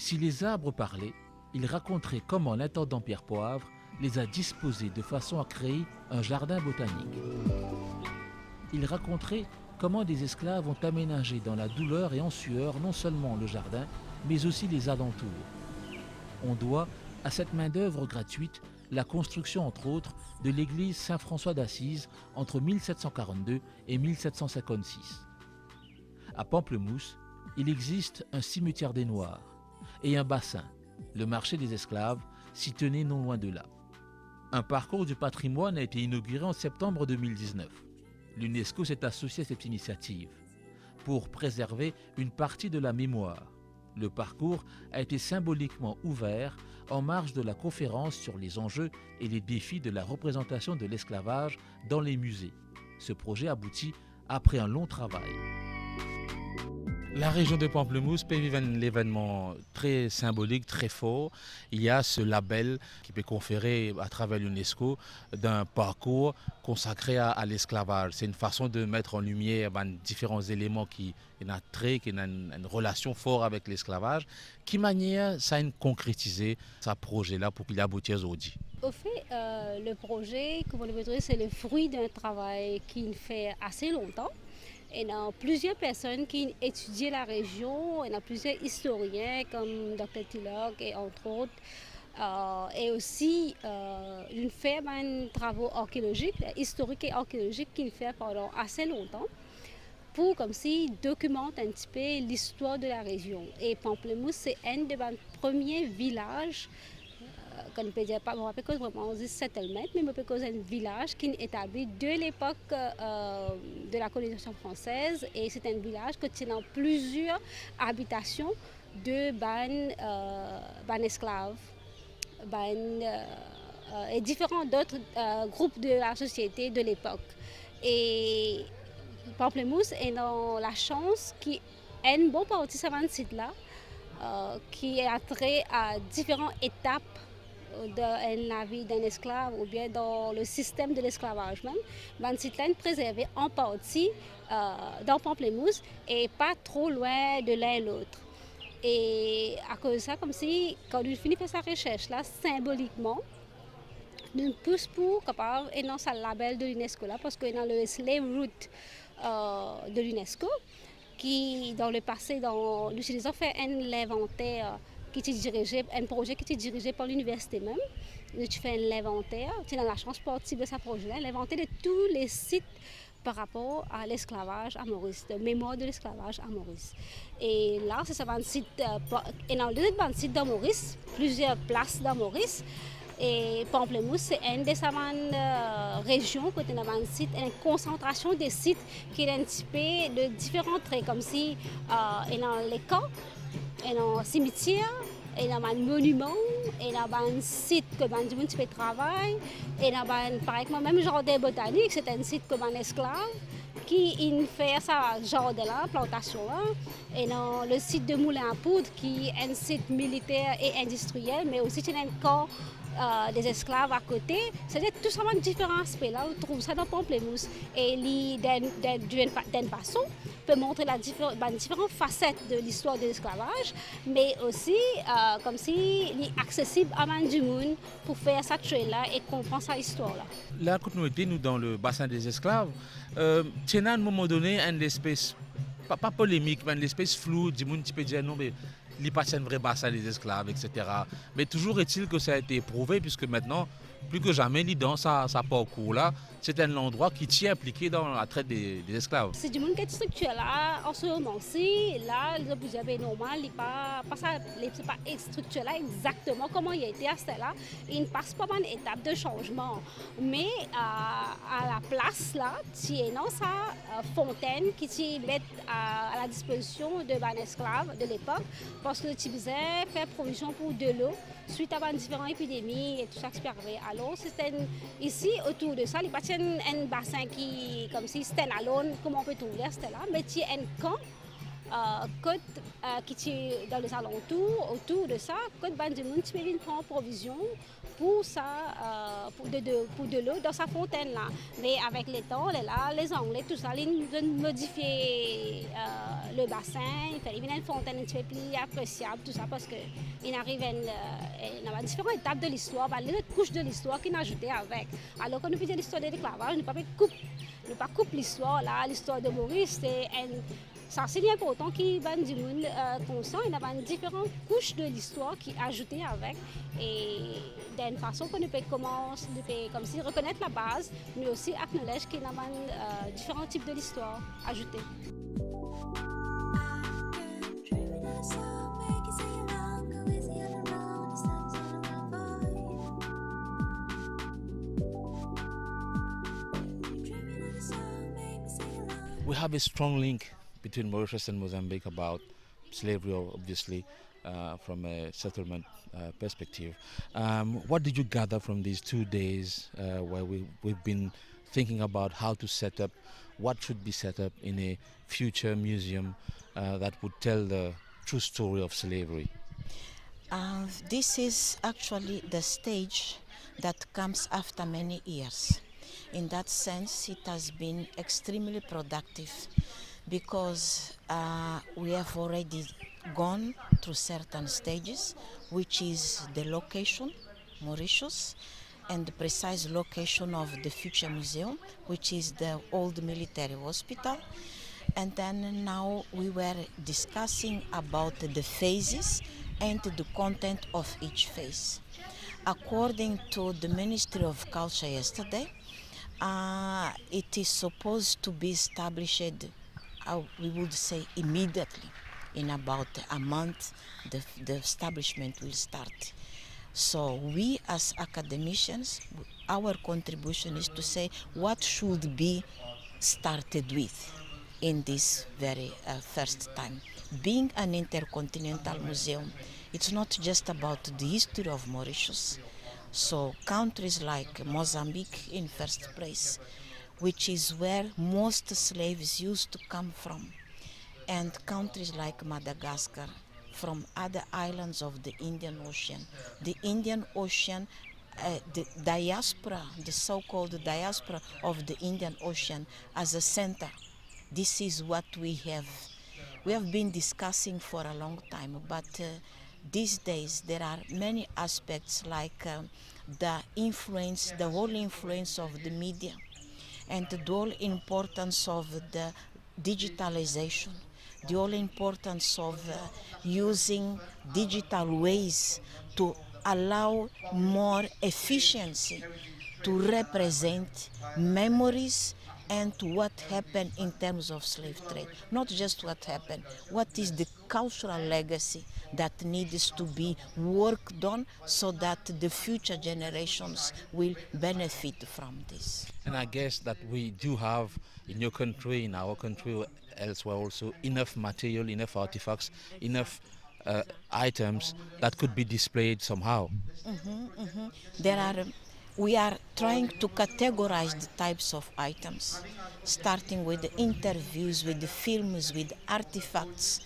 Si les arbres parlaient, ils raconteraient comment l'intendant Pierre Poivre les a disposés de façon à créer un jardin botanique. Ils raconteraient comment des esclaves ont aménagé dans la douleur et en sueur non seulement le jardin, mais aussi les alentours. On doit à cette main-d'œuvre gratuite la construction, entre autres, de l'église Saint-François d'Assise entre 1742 et 1756. À Pamplemousse, il existe un cimetière des Noirs et un bassin, le marché des esclaves, s'y tenait non loin de là. Un parcours du patrimoine a été inauguré en septembre 2019. L'UNESCO s'est associé à cette initiative pour préserver une partie de la mémoire. Le parcours a été symboliquement ouvert en marge de la conférence sur les enjeux et les défis de la représentation de l'esclavage dans les musées. Ce projet aboutit après un long travail. La région de Pamplemousse peut vivre un événement très symbolique, très fort. Il y a ce label qui peut conférer à travers l'UNESCO d'un parcours consacré à l'esclavage. C'est une façon de mettre en lumière différents éléments qui ont un trait, qui ont une relation forte avec l'esclavage. Qui manière ça a concrétisé ce projet-là pour qu'il aboutisse aujourd'hui? Au fait, le projet, comme on le dire, c'est le fruit d'un travail qui fait assez longtemps. Il y a plusieurs personnes qui étudient la région, il y a plusieurs historiens comme Dr. Tillock et entre autres, et aussi une fait des travaux archéologiques, historiques et archéologiques qu'il fait pendant assez longtemps pour comme si documenter un petit peu l'histoire de la région. Et Pamplemousse, c'est un des premiers villages qu'on ne peut dire pas, on peut vraiment dire settlement, mais on peut causer un village qui est établi de l'époque de la colonisation française et c'est un village qui tient plusieurs habitations de esclaves et différents d'autres groupes de la société de l'époque. Et Pamplemousse est dans la chance qui est une bonne partie de ce site-là qui a trait à différentes étapes de la vie d'un esclave ou bien dans le système de l'esclavage même. Van Sitlen préservé en partie dans Pamplemousse et pas trop loin de l'un et l'autre. Et à cause de ça, comme si quand on finit par sa recherche là, symboliquement, nous pousse pour capable et dans sa label de l'UNESCO là, parce que dans le slave route de l'UNESCO, qui dans le passé, l'utilisant fait un inventaire qui était dirigé, un projet qui était dirigé par l'université même. Tu fais l'inventaire, tu as la chance de participer à ce projet-là, l'inventaire de tous les sites par rapport à l'esclavage à Maurice, de mémoire de l'esclavage à Maurice. Et là, c'est ça, un site, et dans le site dans Maurice, plusieurs places dans Maurice. Et Pamplemousse, c'est une des régions où on a un site, une concentration des sites qui est un petit peu de différents traits, comme si dans les camps, dans les cimetières, dans un monument, dans un site que du monde peut travailler, et dans par exemple même jardin botanique, c'est un site comme un esclave qui fait ça jardin-là, plantation-là, et dans le site de Moulin à Poudre qui est un site militaire et industriel, mais aussi c'est un camp des esclaves à côté. C'est tout ça différents aspects là, on trouve ça dans Pamplemousse et d'une façon peut montrer différentes facettes de l'histoire de l'esclavage, mais aussi comme si il est accessible à tout le monde pour faire ça là et comprendre sa histoire là. Là, quand nous étions dans le bassin des esclaves, tu as à un moment donné une espèce, pas polémique, mais une espèce floue, du monde qui peut dire non mais il pas un vrai bassin des esclaves, etc. Mais toujours est-il que ça a été prouvé, puisque maintenant, plus que jamais, dans sa parcours-là, c'est un endroit qui tient impliqué dans la traite des esclaves. C'est du monde qui est structuré là, en ce moment-ci, là, les objets normal, il pas structuré là exactement comment il a été à cela. Il ne passe pas mal d'étapes de changement. Mais à la place là, il y a sa fontaine qui est mise à la disposition de esclaves de l'époque, parce que tu faisais faire provision pour de l'eau suite à différentes épidémies et tout ça qui s'est arrivé. Alors, ici, autour de ça, il n'y a pas un bassin qui, comme si c'était alone, comme on peut trouver, c'était là, mais il y a un camp Côte qui est dans les alentours, autour de ça, côte ban du monde qui peut prendre provision pour ça, pour de l'eau dans sa fontaine là. Mais avec les temps, les Anglais, tout ça, ils ont modifié le bassin, il fallait une fontaine un petit peu plus appréciable, tout ça, parce qu'il arrive à différentes étapes de l'histoire, les autres couches de l'histoire qu'il a ajoutées avec. Alors quand nous faisons l'histoire de l'esclavage, nous ne pas couper l'histoire là, l'histoire de Maurice, ça c'est important qu'il y ait du monde conscient, il y a différentes couches de l'histoire qui ajoutées avec et d'une façon qu'on peut commencer, comme si reconnaître la base, mais aussi acknowledge qu'il y a différents types de l'histoire ajoutées. We have a strong link between Mauritius and Mozambique about slavery, obviously, from a settlement perspective. What did you gather from these 2 days where we've been thinking about how to set up, what should be set up in a future museum that would tell the true story of slavery? This is actually the stage that comes after many years. In that sense, it has been extremely productive because we have already gone through certain stages, which is the location, Mauritius, and the precise location of the future museum, which is the old military hospital. And then now we were discussing about the phases and the content of each phase. According to the Ministry of Culture yesterday, it is supposed to be established, we would say immediately. In about a month, the establishment will start. So we as academicians, our contribution is to say what should be started with in this very first time. Being an intercontinental museum, it's not just about the history of Mauritius. So countries like Mozambique in first place, which is where most slaves used to come from, and countries like Madagascar, from other islands of the Indian Ocean. The Indian Ocean, the diaspora, the so-called diaspora of the Indian Ocean as a center. This is what we have been discussing for a long time, but these days there are many aspects like the whole influence of the media, and the whole importance of the digitalization, the whole importance of using digital ways to allow more efficiency to represent memories and what happened in terms of slave trade. Not just what happened, what is the cultural legacy that needs to be worked on so that the future generations will benefit from this. And I guess that we do have in your country, in our country, elsewhere also, enough material, enough artifacts, enough items that could be displayed somehow. We are trying to categorize the types of items, starting with the interviews, with the films, with artifacts,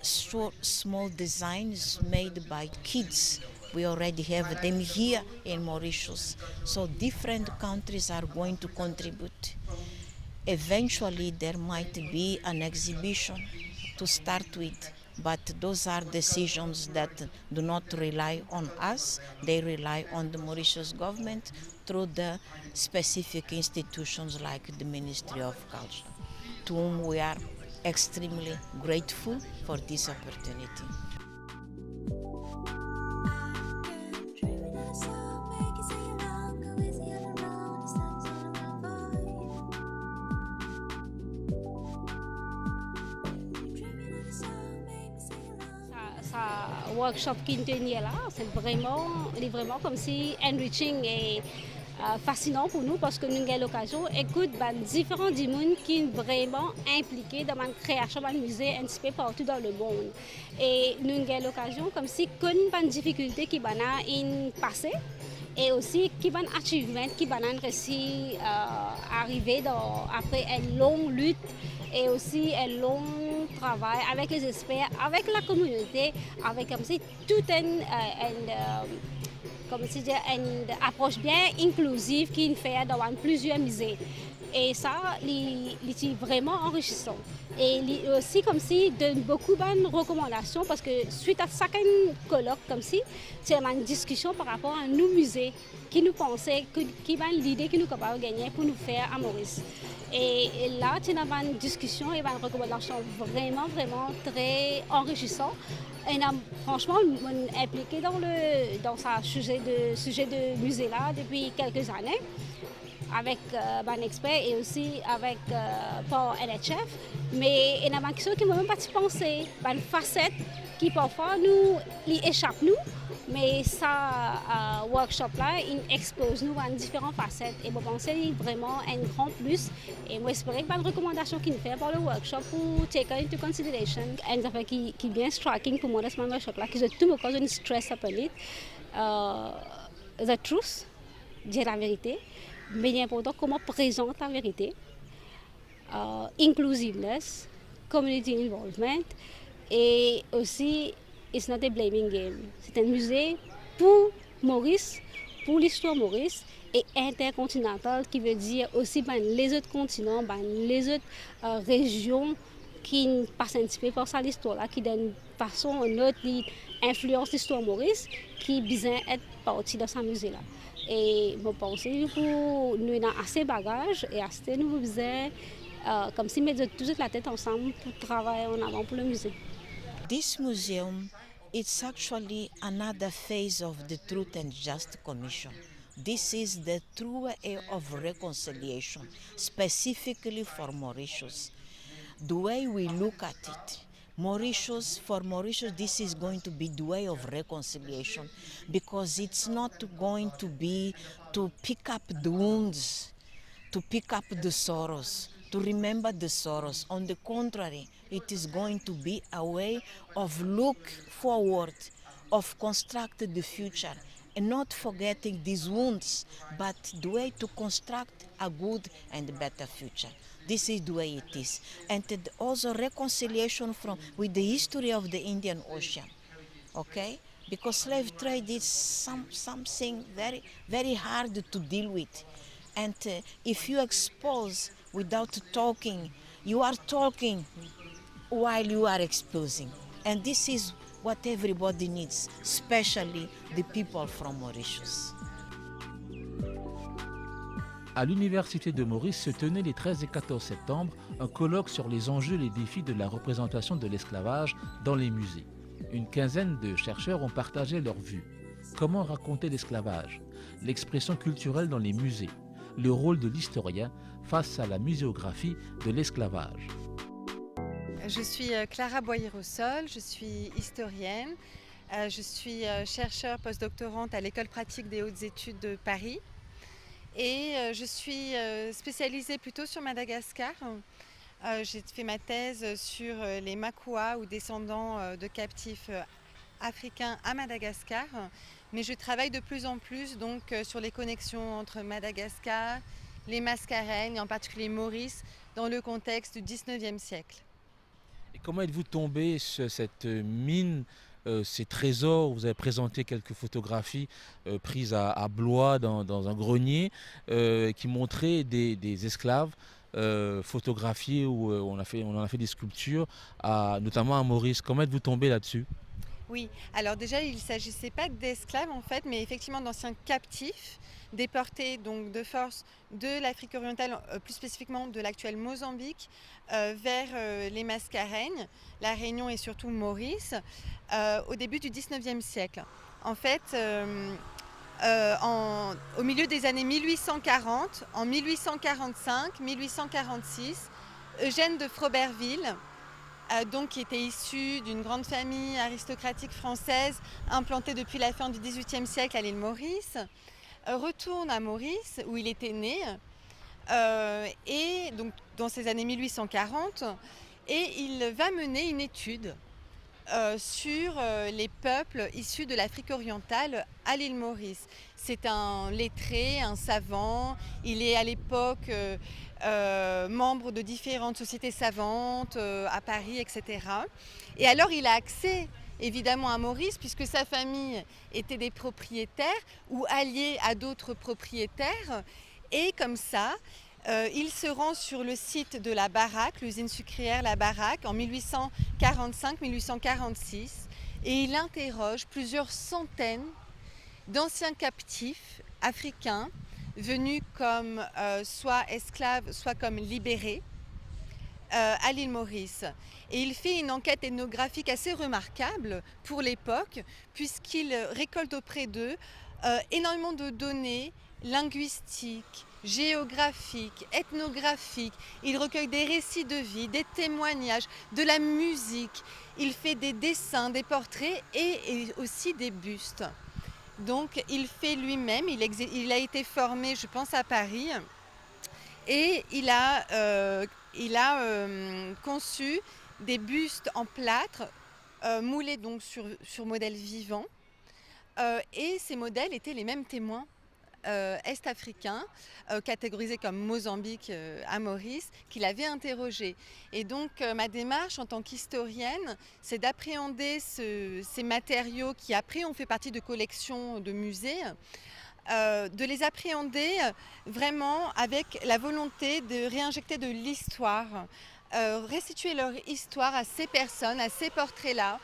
short, small designs made by kids. We already have them here in Mauritius. So different countries are going to contribute. Eventually there might be an exhibition to start with, but those are decisions that do not rely on us. They rely on the Mauritius government through the specific institutions like the Ministry of Culture, to whom we are extremely grateful for this opportunity. Workshop qui tenait là, c'est vraiment comme si enriching et fascinant pour nous parce que nous avons l'occasion d'écouter différents monde qui sont vraiment impliqués dans la création de musée un petit peu partout dans le monde. Et nous avons l'occasion comme si connaître les difficultés qui ont passé et aussi qui ont achievement qui ont réussi à arriver après une longue lutte et aussi une longue travail avec les experts, avec la communauté, avec comme si toute comme si une approche bien inclusive qui fait dans plusieurs musées. Et ça, c'est vraiment enrichissant. Et aussi comme si donne beaucoup de recommandations parce que suite à chaque colloque comme si, c'est une discussion par rapport à nos musées qui nous pensaient, qui va l'idée que nous sommes capables de gagner pour nous faire à Maurice. Et là, tu as une discussion et une recommandation vraiment, vraiment très enrichissante. Et franchement, on est impliqué dans ce sujet de musée là depuis quelques années avec un expert et aussi avec pour NHF. Mais il y a des choses qui ne m'ont même pas pensé, une facette qui parfois nous échappe nous. Mais ça, workshop là, il expose nous à différentes facettes. Et je pense vraiment un grand plus. Et moi, j'espère que une recommandation qu'il fait pour le workshop pour take into consideration. Une affaire qui est bien striking pour moi dans ce workshop là, qui est tout me cause une stress upon it. The truth, dire la vérité. Mais il est important comment présente la vérité. Inclusiveness, community involvement et aussi it's not a blaming game. C'est un musée pour Maurice, pour l'histoire Maurice et intercontinental qui veut dire aussi les autres continents, les autres régions qui passent un petit peu par ça l'histoire là, qui d'une façon ou d'une autre influence l'histoire Maurice qui besoin être partie de ce musée là. Et je pense que nous avons assez de bagages et assez nous besoin comme si mettre toute la tête ensemble pour travailler en avant pour le musée. This museum, it's actually another phase of the Truth and Justice Commission. This is the true way of reconciliation, specifically for Mauritius. The way we look at it, for Mauritius, this is going to be the way of reconciliation because it's not going to be to pick up the wounds, to pick up the sorrows, to remember the sorrows. On the contrary, it is going to be a way of look forward, of construct the future, and not forgetting these wounds, but the way to construct a good and better future. This is the way it is. And also reconciliation with the history of the Indian Ocean, okay? Because slave trade is something very, very hard to deal with. And if you expose without talking, you are talking while you are exposing. And this is what everybody needs, especially the people from Mauritius. À l'Université de Maurice se tenait les 13 et 14 septembre un colloque sur les enjeux et les défis de la représentation de l'esclavage dans les musées. Une quinzaine de chercheurs ont partagé leur vue. Comment raconter l'esclavage? L'expression culturelle dans les musées. Le rôle de l'historien face à la muséographie de l'esclavage. Je suis Clara Boyer-Rossol, je suis historienne. Je suis chercheure postdoctorante à l'École pratique des hautes études de Paris. Et je suis spécialisée plutôt sur Madagascar. J'ai fait ma thèse sur les Makua ou descendants de captifs africains à Madagascar. Mais je travaille de plus en plus donc, sur les connexions entre Madagascar, les Mascareignes, et en particulier Maurice, dans le contexte du XIXe siècle. Et comment êtes-vous tombé sur cette mine, ces trésors? Vous avez présenté quelques photographies prises à Blois dans un grenier qui montraient des esclaves photographiés où on en a fait des sculptures, notamment à Maurice. Comment êtes-vous tombé là-dessus? Oui, alors déjà il ne s'agissait pas d'esclaves en fait, mais effectivement d'anciens captifs déportés donc de force de l'Afrique orientale, plus spécifiquement de l'actuel Mozambique, vers les Mascareignes, la Réunion et surtout Maurice, au début du XIXe siècle. En fait, au milieu des années 1840, en 1845-1846, Eugène de Froberville, donc, qui était issu d'une grande famille aristocratique française implantée depuis la fin du XVIIIe siècle à l'île Maurice, retourne à Maurice où il était né, et donc dans ces années 1840, et il va mener une étude sur les peuples issus de l'Afrique orientale à l'île Maurice. C'est un lettré, un savant. Il est à l'époque membre de différentes sociétés savantes à Paris, etc. Et alors il a accès évidemment à Maurice, puisque sa famille était des propriétaires ou alliés à d'autres propriétaires. Et comme ça, il se rend sur le site de la Baraque, l'usine sucrière La Baraque, en 1845-1846, et il interroge plusieurs centaines d'anciens captifs africains venus comme soit esclaves, soit comme libérés à l'île Maurice. Et il fait une enquête ethnographique assez remarquable pour l'époque, puisqu'il récolte auprès d'eux énormément de données linguistiques, géographiques, ethnographiques. Il recueille des récits de vie, des témoignages, de la musique. Il fait des dessins, des portraits et aussi des bustes. Donc il fait lui-même, il a été formé, je pense, à Paris, et il a conçu des bustes en plâtre moulés donc sur modèles vivants. Et ces modèles étaient les mêmes témoins est-africains, catégorisés comme Mozambique à Maurice, qu'il avait interrogés. Et donc ma démarche en tant qu'historienne, c'est d'appréhender ces matériaux qui après ont fait partie de collections de musées, de les appréhender vraiment avec la volonté de réinjecter de l'histoire, restituer leur histoire à ces personnes, à ces portraits-là,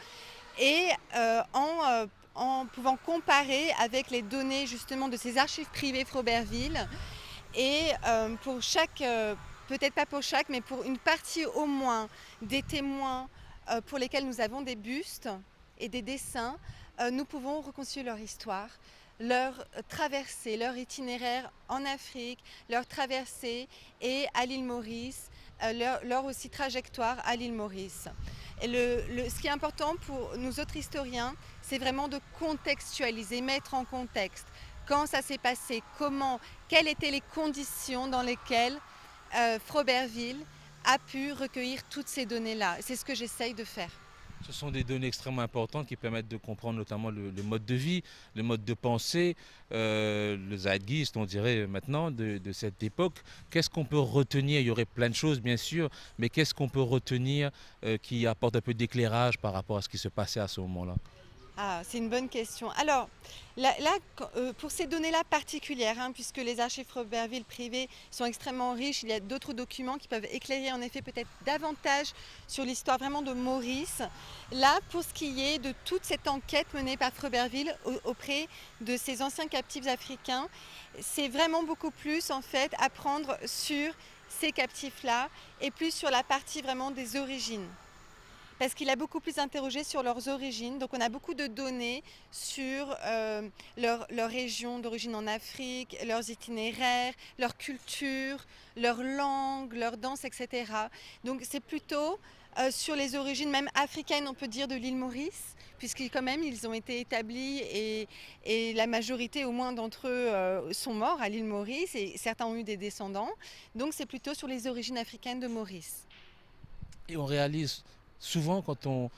et en pouvant comparer avec les données justement de ces archives privées Froberville. Et pour chaque, peut-être pas pour chaque, mais pour une partie au moins des témoins pour lesquels nous avons des bustes et des dessins, nous pouvons reconstituer leur histoire, leur traversée, leur itinéraire en Afrique, leur traversée et à l'île Maurice, leur aussi trajectoire à l'île Maurice. Et ce qui est important pour nous autres historiens, c'est vraiment de contextualiser, mettre en contexte quand ça s'est passé, comment, quelles étaient les conditions dans lesquelles Froberville a pu recueillir toutes ces données-là. C'est ce que j'essaye de faire. Ce sont des données extrêmement importantes qui permettent de comprendre notamment le mode de vie, le mode de pensée, le zeitgeist, on dirait maintenant, de cette époque. Qu'est-ce qu'on peut retenir? Il y aurait plein de choses, bien sûr, mais qu'est-ce qu'on peut retenir qui apporte un peu d'éclairage par rapport à ce qui se passait à ce moment-là? Ah, c'est une bonne question. Alors, là, pour ces données-là particulières, puisque les archives Froberville privées sont extrêmement riches, il y a d'autres documents qui peuvent éclairer en effet peut-être davantage sur l'histoire vraiment de Maurice. Là, pour ce qui est de toute cette enquête menée par Froberville auprès de ces anciens captifs africains, c'est vraiment beaucoup plus en fait apprendre sur ces captifs-là et plus sur la partie vraiment des origines. Parce qu'il a beaucoup plus interrogé sur leurs origines. Donc on a beaucoup de données sur leur région d'origine en Afrique, leurs itinéraires, leur culture, leur langue, leur danse, etc. Donc c'est plutôt sur les origines même africaines, on peut dire, de l'île Maurice, puisqu'ils quand même ils ont été établis et la majorité au moins d'entre eux sont morts à l'île Maurice et certains ont eu des descendants. Donc c'est plutôt sur les origines africaines de Maurice. Et on réalise souvent quand il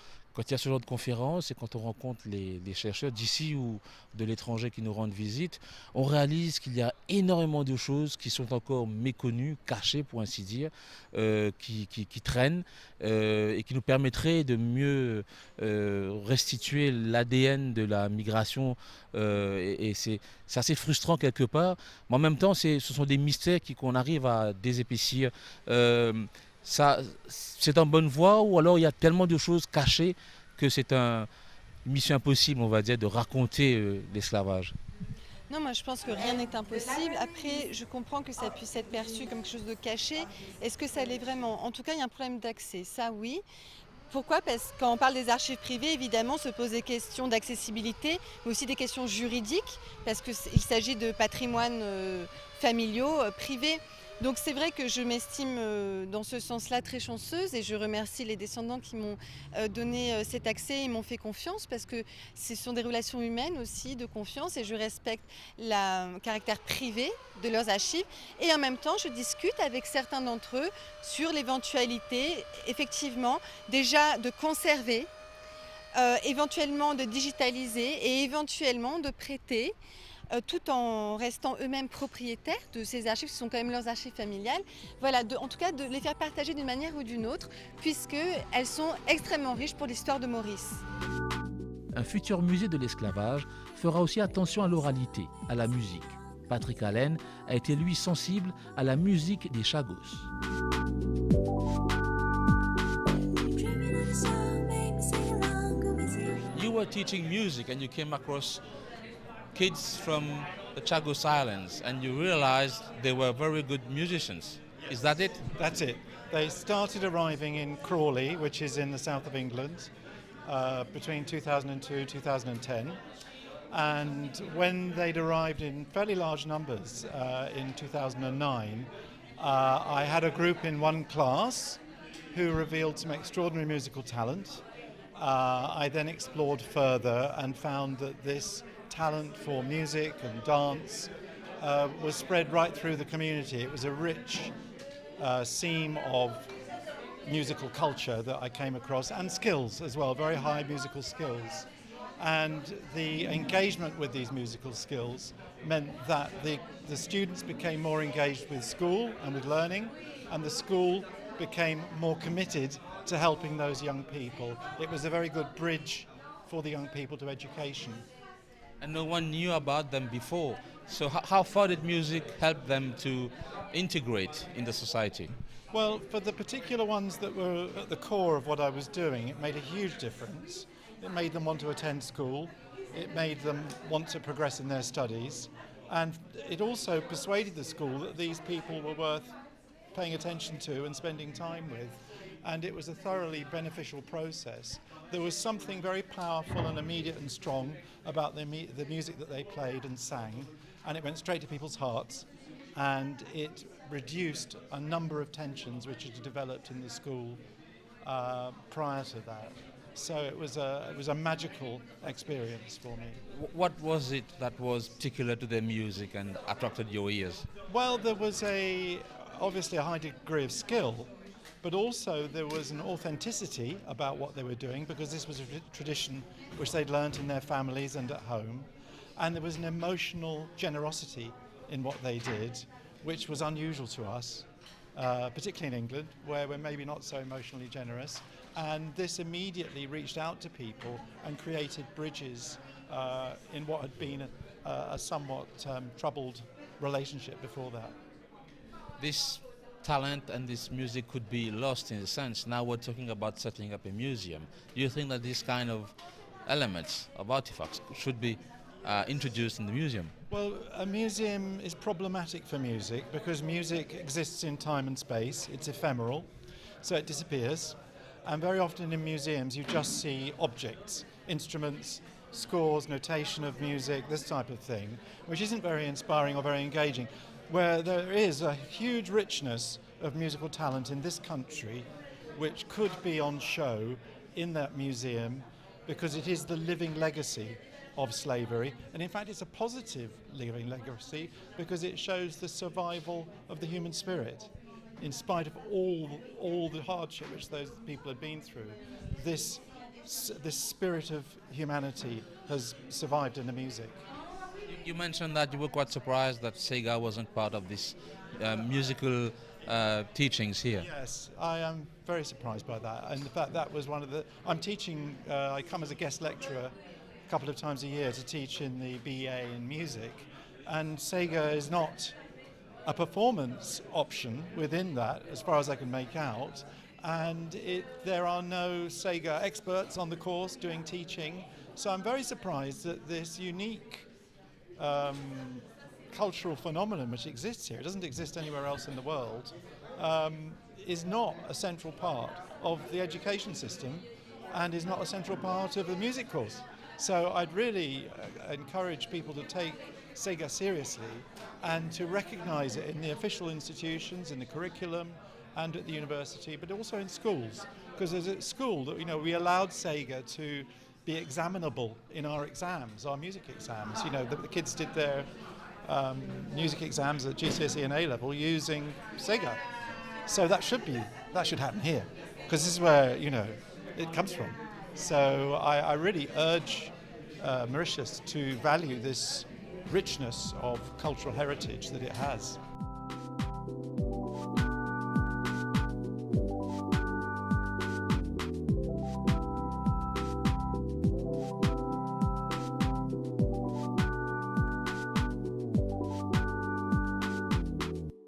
y a ce genre de conférence et quand on rencontre les chercheurs d'ici ou de l'étranger qui nous rendent visite, on réalise qu'il y a énormément de choses qui sont encore méconnues, cachées pour ainsi dire, qui traînent et qui nous permettraient de mieux restituer l'ADN de la migration. Et c'est assez frustrant quelque part, mais en même temps ce sont des mystères qu'on arrive à désépaissir. Ça, c'est en bonne voie ou alors il y a tellement de choses cachées que c'est une mission impossible, on va dire, de raconter l'esclavage? Non, moi je pense que rien n'est impossible. Après, je comprends que ça puisse être perçu comme quelque chose de caché. Est-ce que ça l'est vraiment? En tout cas, il y a un problème d'accès, ça oui. Pourquoi? Parce que quand on parle des archives privées, évidemment, se posent des questions d'accessibilité, mais aussi des questions juridiques, parce qu'il s'agit de patrimoine familiaux, privés. Donc c'est vrai que je m'estime dans ce sens-là très chanceuse et je remercie les descendants qui m'ont donné cet accès et m'ont fait confiance parce que ce sont des relations humaines aussi de confiance et je respecte le caractère privé de leurs archives et en même temps je discute avec certains d'entre eux sur l'éventualité effectivement déjà de conserver éventuellement de digitaliser et éventuellement de prêter, tout en restant eux-mêmes propriétaires de ces archives, ce sont quand même leurs archives familiales. Voilà, en tout cas de les faire partager d'une manière ou d'une autre, puisqu'elles sont extrêmement riches pour l'histoire de Maurice. Un futur musée de l'esclavage fera aussi attention à l'oralité, à la musique. Patrick Allen a été lui sensible à la musique des Chagos. You were teaching music and you came across kids from the Chagos Islands and you realized they were very good musicians. Is that it? That's it. They started arriving in Crawley, which is in the south of England, between 2002 and 2010. And when they'd arrived in fairly large numbers in 2009, I had a group in one class who revealed some extraordinary musical talent. I then explored further and found that this talent for music and dance was spread right through the community. It was a rich seam of musical culture that I came across, and skills as well, very high musical skills. And the engagement with these musical skills meant that the students became more engaged with school and with learning, and the school became more committed to helping those young people. It was a very good bridge for the young people to education. And no one knew about them before. So how far did music help them to integrate in the society? Well, for the particular ones that were at the core of what I was doing, it made a huge difference. It made them want to attend school. It made them want to progress in their studies. And it also persuaded the school that these people were worth paying attention to and spending time with. And it was a thoroughly beneficial process. There was something very powerful and immediate and strong about the music that they played and sang, and it went straight to people's hearts, and it reduced a number of tensions which had developed in the school prior to that. So it was a magical experience for me. What was it that was particular to their music and attracted your ears? Well, there was obviously a high degree of skill, but also there was an authenticity about what they were doing, because this was a tradition which they'd learnt in their families and at home, and there was an emotional generosity in what they did, which was unusual to us, particularly in England, where we're maybe not so emotionally generous. And this immediately reached out to people and created bridges in what had been a somewhat troubled relationship before that. This talent and this music could be lost in a sense. Now we're talking about setting up a museum. Do you think that these kind of elements, of artifacts, should be introduced in the museum? Well, a museum is problematic for music because music exists in time and space. It's ephemeral, so it disappears. And very often in museums you just see objects, instruments, scores, notation of music, this type of thing, which isn't very inspiring or very engaging. Where there is a huge richness of musical talent in this country which could be on show in that museum, because it is the living legacy of slavery, and in fact it's a positive living legacy because it shows the survival of the human spirit. In spite of all the hardship which those people had been through, this spirit of humanity has survived in the music. You mentioned that you were quite surprised that Sega wasn't part of this musical teachings here. Yes, I am very surprised by that. And in fact, that was one of the... I'm teaching, I come as a guest lecturer a couple of times a year to teach in the BA in music. And Sega is not a performance option within that, as far as I can make out. And there are no Sega experts on the course doing teaching. So I'm very surprised that this unique cultural phenomenon which exists here, it doesn't exist anywhere else in the world, is not a central part of the education system and is not a central part of the music course. So I'd really encourage people to take Sega seriously and to recognise it in the official institutions, in the curriculum and at the university, but also in schools. Because as at school, we allowed Sega to be examinable in our exams, our music exams. The kids did their music exams at GCSE and A-level using Sega. So that should happen here, because this is where, it comes from. So I really urge Mauritius to value this richness of cultural heritage that it has.